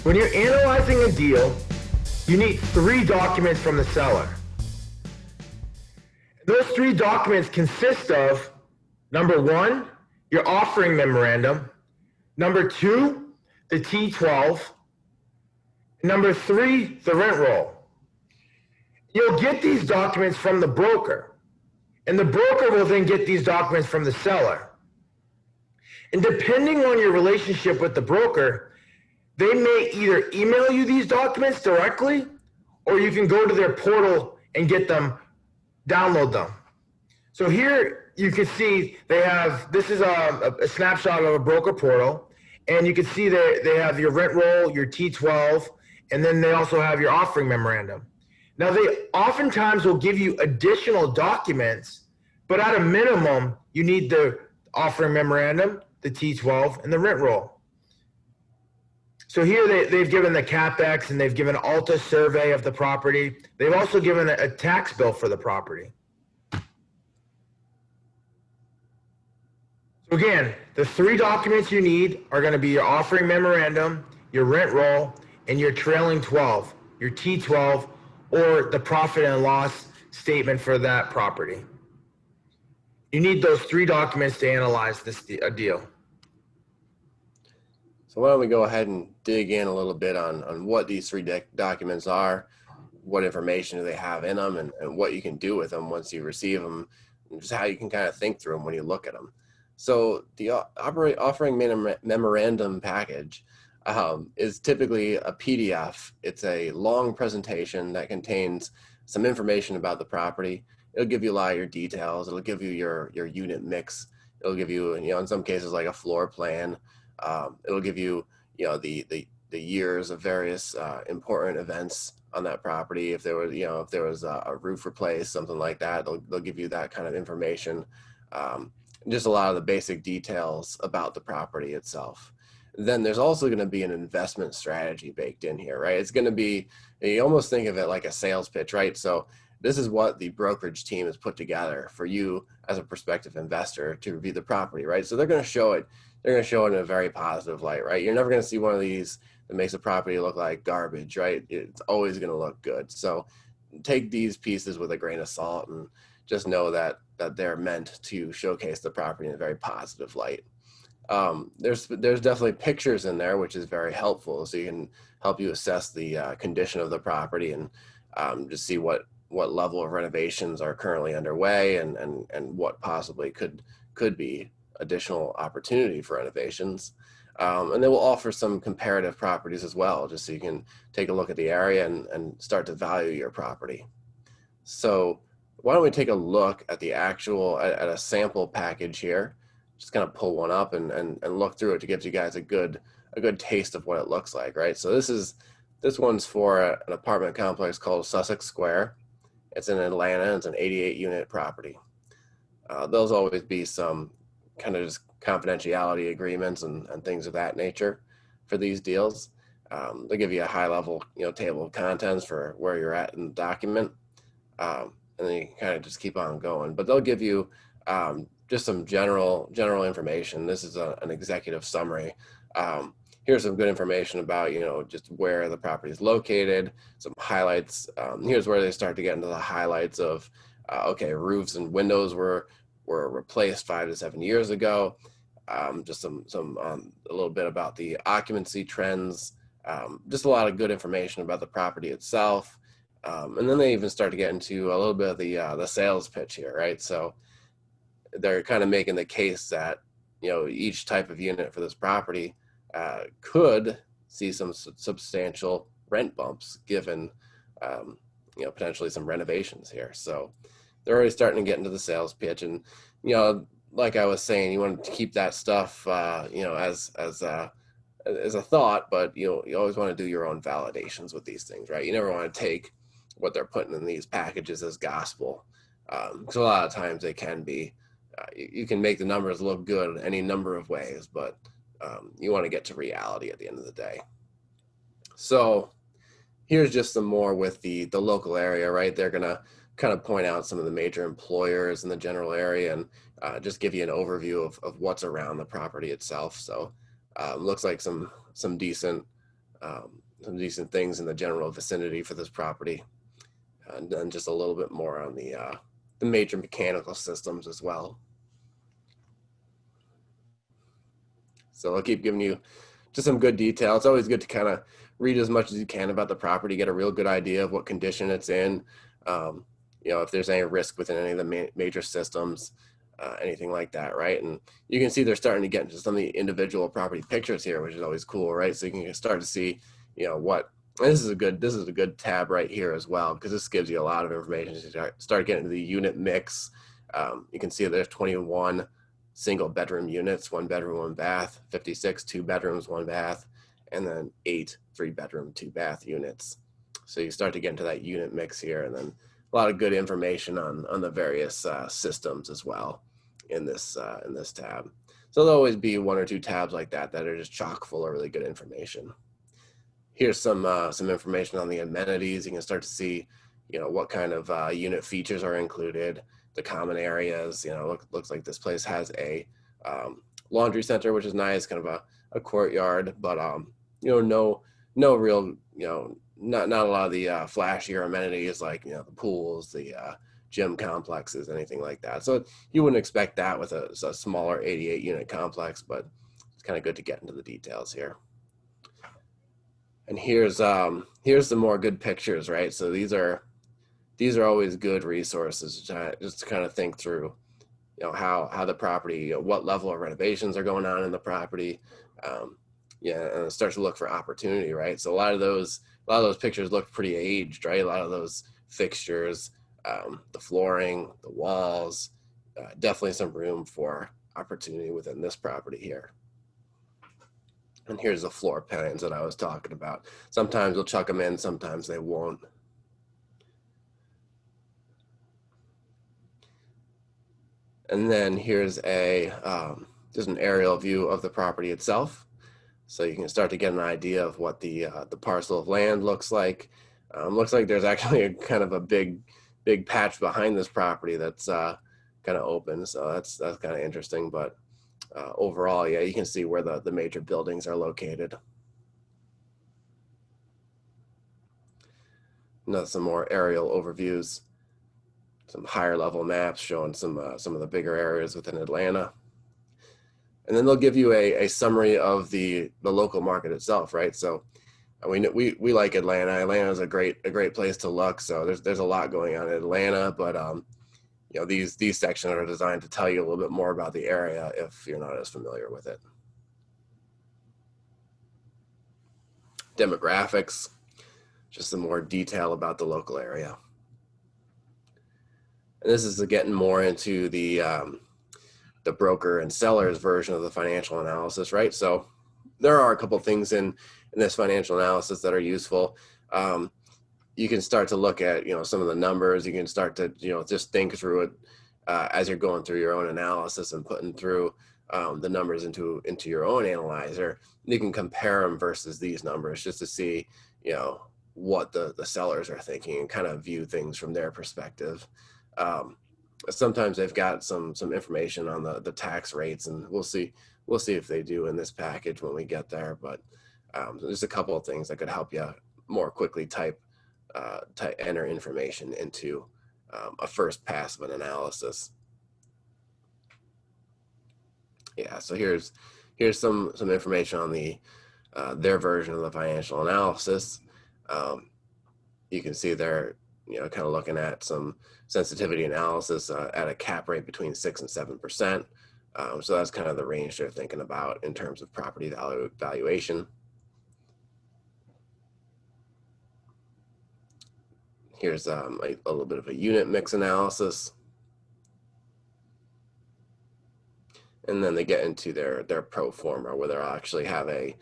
When you're analyzing a deal, you need 3 documents from the seller. Those 3 documents consist of, number 1, your offering memorandum, number 2, the T12, number 3, the rent roll. You'll get these documents from the broker, and the broker will then get these documents from the seller. And depending on your relationship with the broker, they may either email you these documents directly, or you can go to their portal and get them, download them. So here you can see they have, this is a snapshot of a broker portal, and you can see they have your rent roll, your T12, and then they also have your offering memorandum. Now they oftentimes will give you additional documents, but at a minimum, you need the offering memorandum, the T12, and the rent roll. So here they've given the CapEx and they've given Alta survey of the property. They've also given a tax bill for the property. So again, the 3 documents you need are going to be your offering memorandum, your rent roll, and your trailing 12, your T12, or the profit and loss statement for that property. You need those 3 documents to analyze this deal. So why don't we go ahead and dig in a little bit on what these 3 documents are, what information do they have in them, and what you can do with them once you receive them, and just how you can kind of think through them when you look at them. So the offering memorandum package is typically a PDF. It's a long presentation that contains some information about the property. It'll give you a lot of your details. It'll give you your unit mix. It'll give you, in some cases, like a floor plan. It'll give you, the years of various important events on that property. If there was, a roof replaced, something like that, they'll give you that kind of information. Just a lot of the basic details about the property itself. Then there's also going to be an investment strategy baked in here, right? It's going to be, you almost think of it like a sales pitch, right? So this is what the brokerage team has put together for you as a prospective investor to review the property, right? So they're going to show it. They're going to show it in a very positive light, right? You're never going to see one of these that makes a property look like garbage, right? It's always going to look good. So take these pieces with a grain of salt and just know that they're meant to showcase the property in a very positive light. There's definitely pictures in there, which is very helpful. So you can help you assess the condition of the property and just see what level of renovations are currently underway and what possibly could be additional opportunity for renovations. And they will offer some comparative properties as well, just so you can take a look at the area and start to value your property. So why don't we take a look at the actual, at a sample package here, just kind of pull one up and look through it to give you guys a good taste of what it looks like, right? So this one's for an apartment complex called Sussex Square. It's in Atlanta. It's an 88 unit property. There'll always be some kind of just confidentiality agreements and things of that nature for these deals. They'll give you a high level, table of contents for where you're at in the document. And then you can kind of just keep on going, but they'll give you just some general information. This is an executive summary. Here's some good information about, just where the property is located, some highlights. Here's where they start to get into the highlights of, okay, roofs and windows were replaced 5 to 7 years ago. Just some a little bit about the occupancy trends, just a lot of good information about the property itself. And then they even start to get into a little bit of the sales pitch here, right? So they're kind of making the case that, each type of unit for this property could see some substantial rent bumps given, potentially some renovations here. So they're already starting to get into the sales pitch. And, like I was saying, you want to keep that stuff, as a thought, but, you always want to do your own validations with these things, right? You never want to take what they're putting in these packages as gospel. Because a lot of times they can be, you can make the numbers look good any number of ways, but you want to get to reality at the end of the day. So here's just some more with the local area, right? They're going to kind of point out some of the major employers in the general area and just give you an overview of what's around the property itself. So looks like some decent some decent things in the general vicinity for this property, and then just a little bit more on the major mechanical systems as well. So I'll keep giving you just some good detail. It's always good to kind of read as much as you can about the property, get a real good idea of what condition it's in, if there's any risk within any of the major systems, anything like that, right? And you can see they're starting to get into some of the individual property pictures here, which is always cool, right? So you can start to see, what. And this is a good tab right here as well, because this gives you a lot of information. You start getting into the unit mix. You can see there's 21 single bedroom units, 1 bedroom, 1 bath, 56 2 bedrooms, 1 bath, and then 8 3 bedroom, 2 bath units. So you start to get into that unit mix here, and then a lot of good information on the various systems as well in this tab. So there'll always be 1 or 2 tabs like that are just chock full of really good information. Here's some information on the amenities. You can start to see, what kind of unit features are included, the common areas. Looks like this place has a laundry center, which is nice, kind of a courtyard, but no real, not a lot of the flashier amenities like the pools, the gym complexes, anything like that. So you wouldn't expect that with a smaller 88 unit complex, but it's kind of good to get into the details here. And here's some more good pictures, right? So these are always good resources just to kind of think through, how the property, what level of renovations are going on in the property, and start to look for opportunity, right? So a lot of those pictures look pretty aged, right? A lot of those fixtures, the flooring, the walls, definitely some room for opportunity within this property here. And here's the floor plans that I was talking about. Sometimes we'll chuck them in, sometimes they won't. And then here's just an aerial view of the property itself. So you can start to get an idea of what the parcel of land looks like. Looks like there's actually a kind of a big patch behind this property that's kind of open. So that's kind of interesting. But overall, yeah, you can see where the major buildings are located. Now some more aerial overviews, some higher level maps showing some of the bigger areas within Atlanta. And then they'll give you a summary of the local market itself, right? So we like Atlanta. Atlanta is a great place to look. So there's a lot going on in Atlanta, but these sections are designed to tell you a little bit more about the area if you're not as familiar with it. Demographics, just some more detail about the local area. And this is getting more into the broker and seller's version of the financial analysis, right? So there are a couple things in this financial analysis that are useful. You can start to look at, some of the numbers. You can start to, just think through it as you're going through your own analysis and putting through the numbers into your own analyzer. You can compare them versus these numbers just to see, what the sellers are thinking and kind of view things from their perspective. Sometimes they've got some information on the tax rates, and we'll see if they do in this package when we get there. But there's a couple of things that could help you more quickly enter information into a first pass of an analysis. Yeah, so here's some information on their version of the financial analysis. You can see they're kind of looking at some sensitivity analysis at a cap rate between 6 and 7%. So that's kind of the range they're thinking about in terms of property valuation. Here's a little bit of a unit mix analysis. And then they get into their pro forma, where they'll actually have a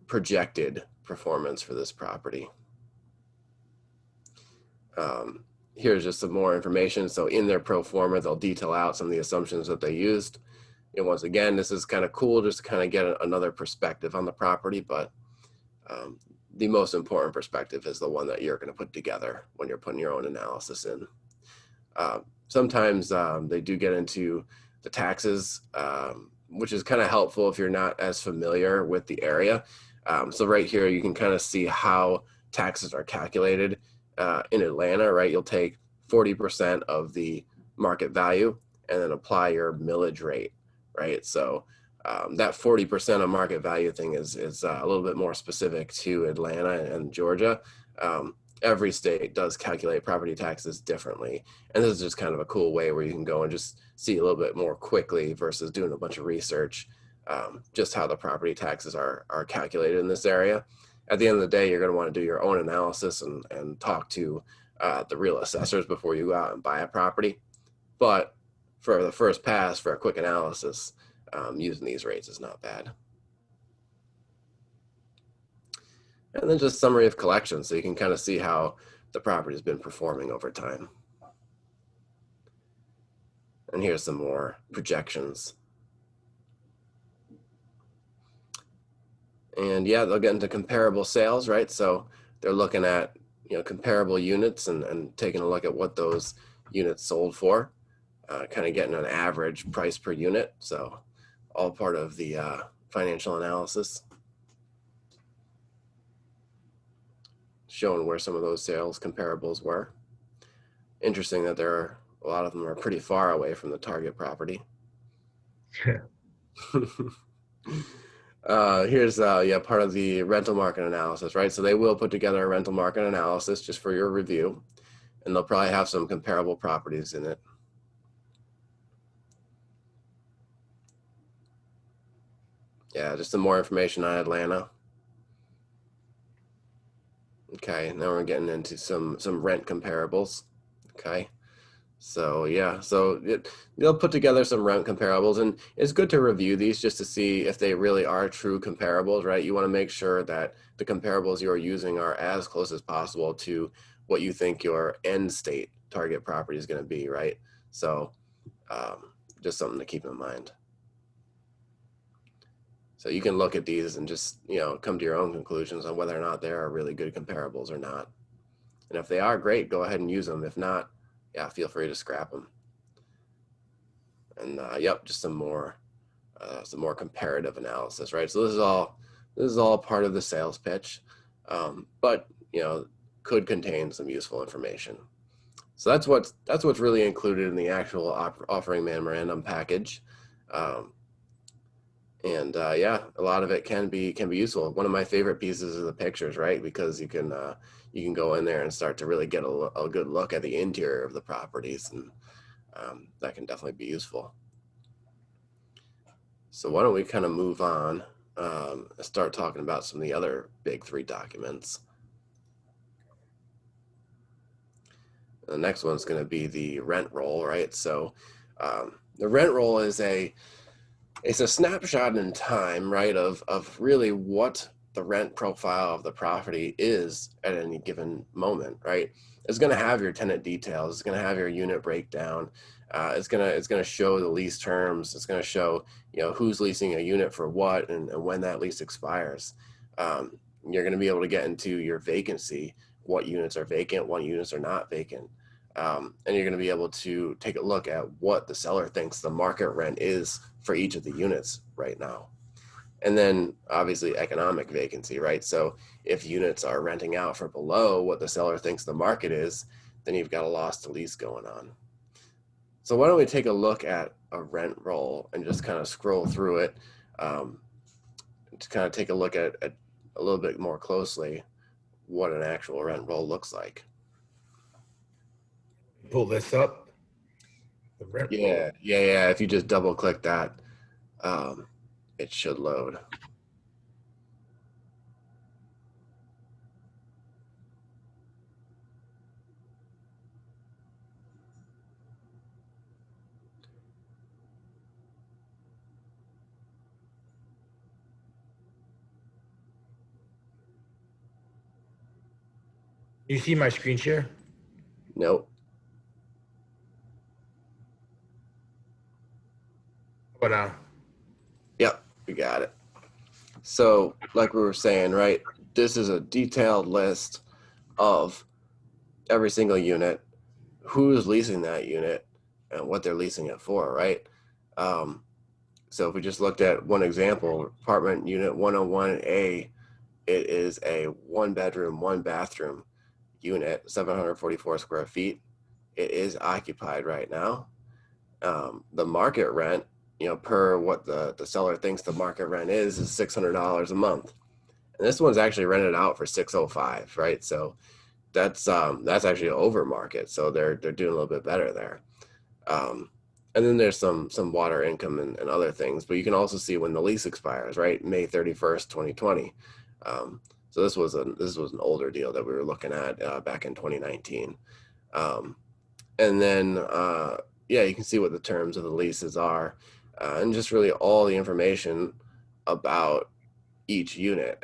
projected performance for this property. Here's just some more information. So in their pro forma, they'll detail out some of the assumptions that they used. Once again, this is kind of cool just to kind of get another perspective on the property, but the most important perspective is the one that you're going to put together when you're putting your own analysis in. Sometimes they do get into the taxes, which is kind of helpful if you're not as familiar with the area. So right here, you can kind of see how taxes are calculated in Atlanta, right? You'll take 40% of the market value and then apply your millage rate, right? So that 40% of market value thing is a little bit more specific to Atlanta and Georgia. Every state does calculate property taxes differently. And this is just kind of a cool way where you can go and just see a little bit more quickly versus doing a bunch of research, just how the property taxes are calculated in this area. At the end of the day, you're going to want to do your own analysis and talk to the real assessors before you go out and buy a property. But for the first pass, for a quick analysis, using these rates is not bad. And then just summary of collections, so you can kind of see how the property has been performing over time. And here's some more projections. And yeah, they'll get into comparable sales, right? So they're looking at, comparable units and taking a look at what those units sold for, kind of getting an average price per unit. So all part of the financial analysis, showing where some of those sales comparables were. Interesting that a lot of them are pretty far away from the target property. Here's part of the rental market analysis, right? So they will put together a rental market analysis just for your review, and they'll probably have some comparable properties in it. Yeah, just some more information on Atlanta. Okay, now we're getting into some rent comparables. Okay, so yeah, they'll put together some rent comparables, and it's good to review these just to see if they really are true comparables, right? You want to make sure that the comparables you're using are as close as possible to what you think your end state target property is going to be, right? So just something to keep in mind. So you can look at these and just, come to your own conclusions on whether or not they are really good comparables or not. And if they are, great, go ahead and use them. If not, yeah, feel free to scrap them. And yep, just some more comparative analysis, right? So this is all part of the sales pitch, but could contain some useful information. So that's what's really included in the actual offering memorandum package. And yeah, a lot of it can be useful. One of my favorite pieces is the pictures, right? Because you can go in there and start to really get a good look at the interior of the properties, and that can definitely be useful. So why don't we kind of move on and start talking about some of the other big three documents. The next one's going to be the rent roll, right? So the rent roll is it's a snapshot in time, right, of really what the rent profile of the property is at any given moment, right? It's going to have your tenant details. It's going to have your unit breakdown. It's going to show the lease terms. It's going to show, who's leasing a unit for what and when that lease expires. You're going to be able to get into your vacancy, what units are vacant, what units are not vacant. And you're going to be able to take a look at what the seller thinks the market rent is for each of the units right now. And then obviously economic vacancy, right? So if units are renting out for below what the seller thinks the market is, then you've got a loss to lease going on. So why don't we take a look at a rent roll and just kind of scroll through it to kind of take a look at a little bit more closely what an actual rent roll looks like. Pull this up. The rent roll. Yeah. If you just double click that, it should load. You see my screen share? Nope. How about now? Yep, we got it. So like we were saying, right, this is a detailed list of every single unit, who's leasing that unit and what they're leasing it for, right? So if we just looked at one example, apartment unit 101A, It is a 1-bedroom, 1-bathroom unit, 744 square feet. It is occupied right now. The market rent, per what the seller thinks the market rent is $600 a month. And this one's actually rented out for $605, right? So that's actually over market. So they're doing a little bit better there. And then there's some water income and other things, but you can also see when the lease expires, right? May 31st, 2020. So this was an older deal that we were looking at back in 2019. And then you can see what the terms of the leases are, and just really all the information about each unit.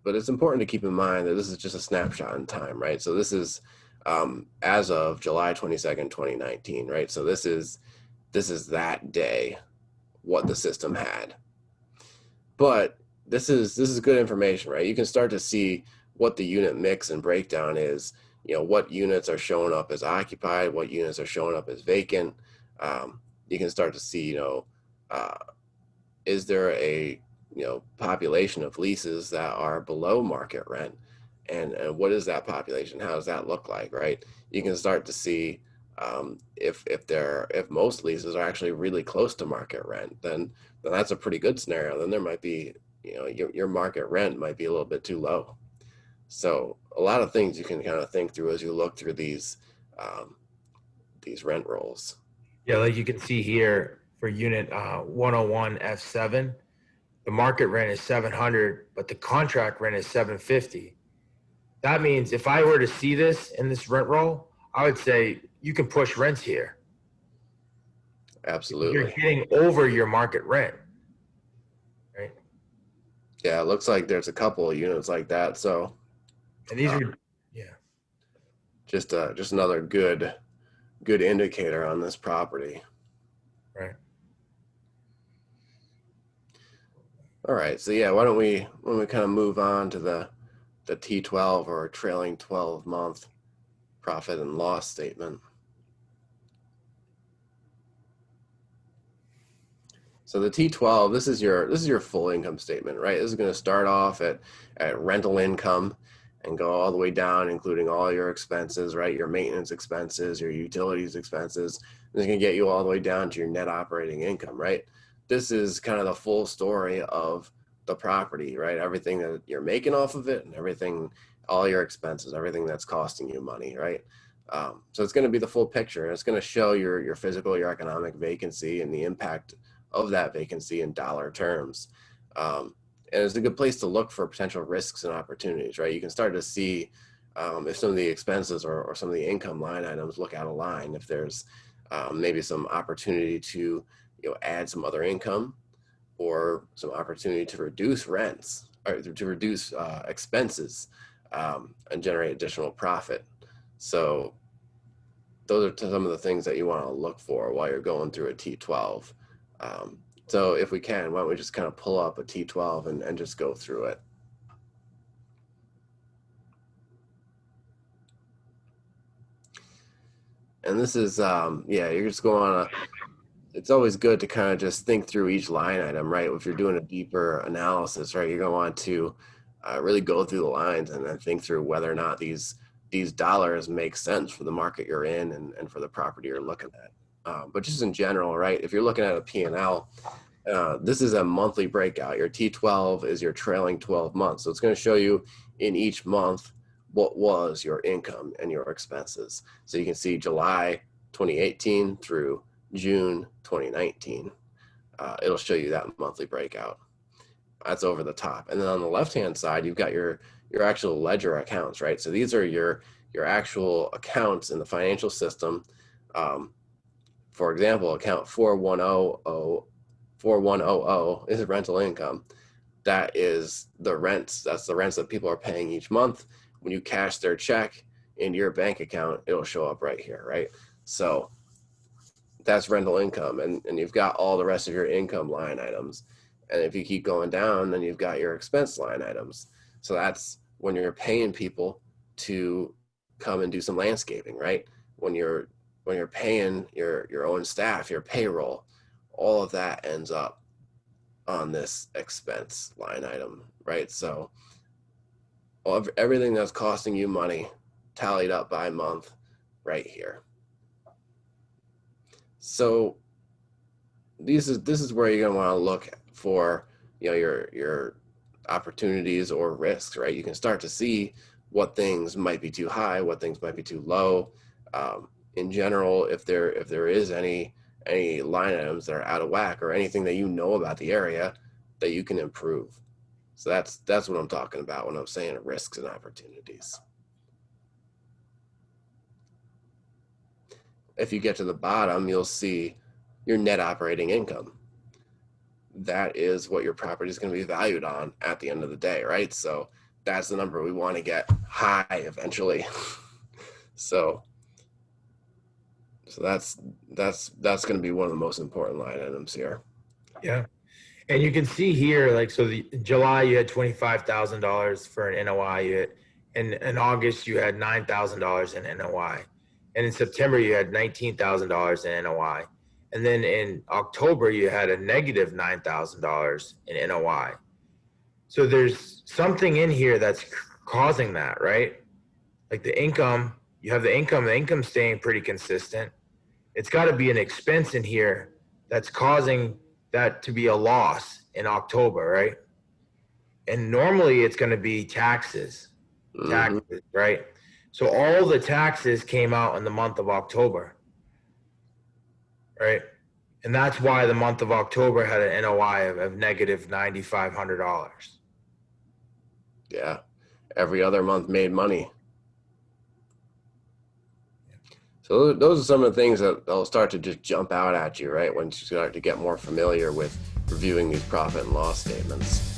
But it's important to keep in mind that this is just a snapshot in time, right? So this is as of July 22nd, 2019, right? So this is that day what the system had. But this is good information, right? You can start to see what the unit mix and breakdown is, what units are showing up as occupied, what units are showing up as vacant. You can start to see, is there a population of leases that are below market rent, and what is that population? How does that look like, right? You can start to see if most leases are actually really close to market rent, then that's a pretty good scenario. Then there might be, your market rent might be a little bit too low. So a lot of things you can kind of think through as you look through these rent rolls. Yeah, like you can see here for unit 101 F7, the market rent is 700, but the contract rent is 750. That means if I were to see this in this rent roll, I would say you can push rents here. Absolutely. You're getting over your market rent, right? Yeah, it looks like there's a couple of units like that. So, and these are, just another good indicator on this property. Right. All right. So yeah, why don't we kind of move on to the T12 or trailing 12-month profit and loss statement. So the T12, this is your full income statement, right? This is going to start off at rental income and go all the way down, including all your expenses, right? Your maintenance expenses, your utilities expenses. This is going to get you all the way down to your net operating income, right? This is kind of the full story of the property, right? Everything that you're making off of it and everything, all your expenses, everything that's costing you money, right? So it's going to be the full picture. It's going to show your physical, your economic vacancy and the impact of that vacancy in dollar terms. And it's a good place to look for potential risks and opportunities, right? You can start to see if some of the expenses or some of the income line items look out of line, if there's maybe some opportunity to add some other income or some opportunity to reduce rents or to reduce expenses and generate additional profit. So those are some of the things that you want to look for while you're going through a T12. So if we can, why don't we just kind of pull up a T12 and just go through it. And this is, you're just going on it's always good to kind of just think through each line item, right? If you're doing a deeper analysis, right, you're going to want to really go through the lines and then think through whether or not these dollars make sense for the market you're in and for the property you're looking at. But just in general, right, if you're looking at a P&L, this is a monthly breakout. Your T12 is your trailing 12 months. So it's going to show you in each month what was your income and your expenses. So you can see July 2018 through June 2019. It'll show you that monthly breakout. That's over the top. And then on the left-hand side, you've got your actual ledger accounts, right? So these are your actual accounts in the financial system. For example, account 4100 is rental income. That is the rents. That's the rents that people are paying each month. When you cash their check into your bank account, it'll show up right here, right? So that's rental income, and you've got all the rest of your income line items. And if you keep going down, then you've got your expense line items. So that's when you're paying people to come and do some landscaping, right? When you're paying your own staff, your payroll, all of that ends up on this expense line item, right? So everything that's costing you money tallied up by month right here. So this is where you're going to want to look for, your opportunities or risks, right? You can start to see what things might be too high, what things might be too low. In general, if there is any line items that are out of whack or anything that you know about the area that you can improve. So that's what I'm talking about when I'm saying risks and opportunities. If you get to the bottom, you'll see your net operating income. That is what your property is going to be valued on at the end of the day, right? So that's the number we want to get high eventually. so that's going to be one of the most important line items here. Yeah. And you can see here, like, so in July, you had $25,000 for an NOI. In August, you had $9,000 in NOI. And in September, you had $19,000 in NOI. And then in October, you had a negative $9,000 in NOI. So there's something in here that's causing that, right? Like the income, you have the income staying pretty consistent. It's got to be an expense in here that's causing that to be a loss in October, right? And normally it's going to be taxes, right? So all the taxes came out in the month of October, right? And that's why the month of October had an NOI of negative $9,500. Yeah. Every other month made money. So those are some of the things that will start to just jump out at you, right? Once you start to get more familiar with reviewing these profit and loss statements.